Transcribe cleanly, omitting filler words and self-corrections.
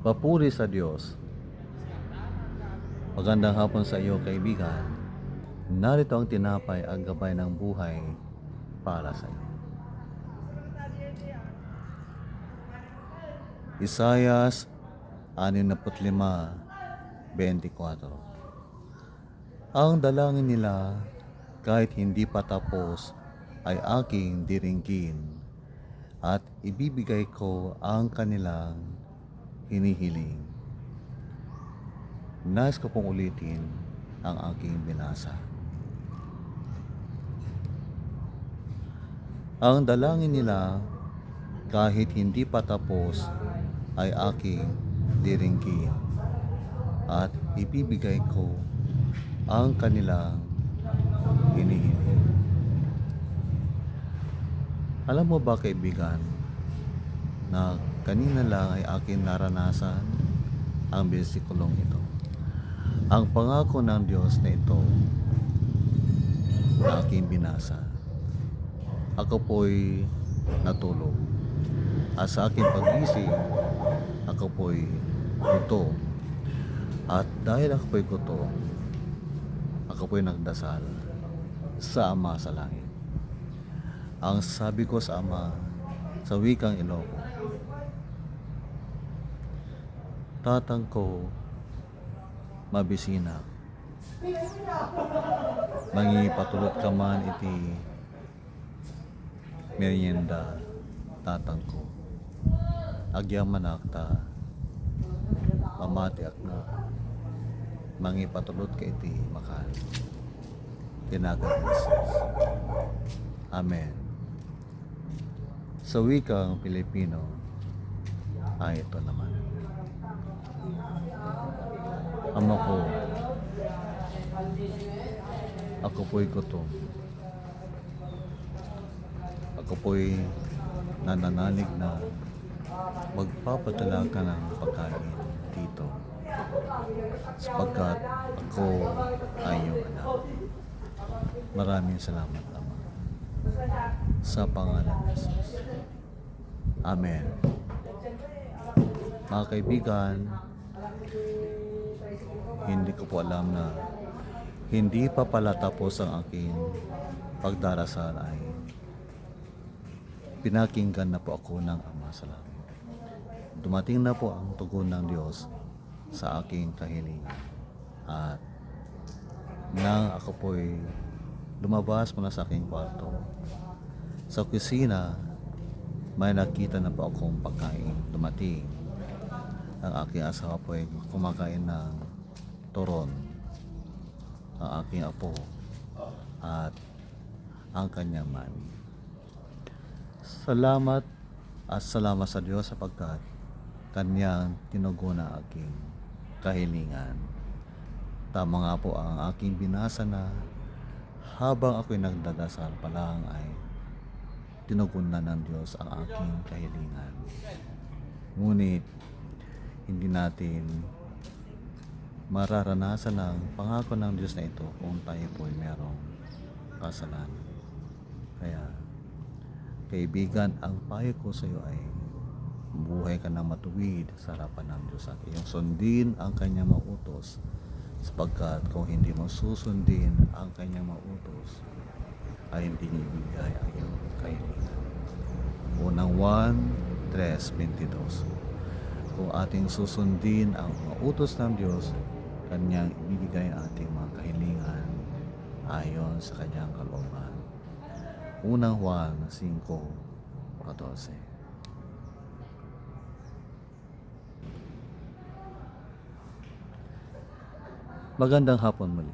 Papuri sa Diyos. Magandang hapon sa iyo, kaibigan. Narito ang tinapay at gabay ng buhay para sa iyo. Isayas 65:24. Ang dalangin nila kahit hindi pa tapos ay aking diringgin at ibibigay ko ang kanilang hinihiling. Nais ko pong ulitin ang aking binasa. Ang dalangin nila kahit hindi pa tapos ay aking diringgin at ibibigay ko ang kanilang hinihiling. Alam mo ba, kaibigan, na kanina lang ay aking naranasan ang bersikulong ito. Ang pangako ng Diyos na ito na aking binasa. Ako po'y natulog. At sa aking pagising, ako po'y gutom. At dahil ako po'y gutom, ako po'y nagdasal sa Ama sa langit. Ang sabi ko sa Ama sa wikang Ilocos, Tatang ko, mabisina, mangipatulot ka man iti merienda, tatang ko. Agyaman akta, mamati akna, mangipatulot ka iti makan. Tinagan Jesus. Amen. Sa wikang Pilipino ay ito naman. Ama ko, ako po'y gutom. Ako po'y nananalig na magpapadala ka ng pagkain dito sapagkat ako ay iyong anak. Maraming salamat, Ama. Sa pangalan ni Jesus. Amen. Mga kaibigan, hindi ko po alam na hindi pa pala tapos ang aking pagdarasal ay pinakinggan na po ako ng Ama sa langit. Dumating na po ang tugon ng Diyos sa aking kahilingan. At nang ako po'y lumabas mula sa aking kwarto, sa kusina, may nakita na po akong pagkain dumating. Ang aking asawa po'y kumakain ng turon, ang aking apo at ang kanyang mami. Salamat sa Diyos sapagkat kanyang tinugon ang aking kahilingan. Tama nga po ang aking binasa na habang ako'y nagdadasal pa lang ay tinugon na ng Diyos ang aking kahilingan. Ngunit hindi natin mararanasan ang pangako ng Diyos na ito kung tayo po'y merong kasalanan. Kaya, kaibigan, ang payo ko sa iyo ay buhay ka ng matuwid sa harapan ng Diyos at iyong sundin ang kanyang mautos sapagkat kung hindi mo susundin ang kanyang mautos ay hindi niya ibigay ang iyong kahilingan. Unang 1:3-22. Kung ating susundin ang mautos ng Diyos, kanyang ibibigay ang ating mga kahilingan ayon sa kanyang kalooban. Unang Juan 5:14. Magandang hapon muli.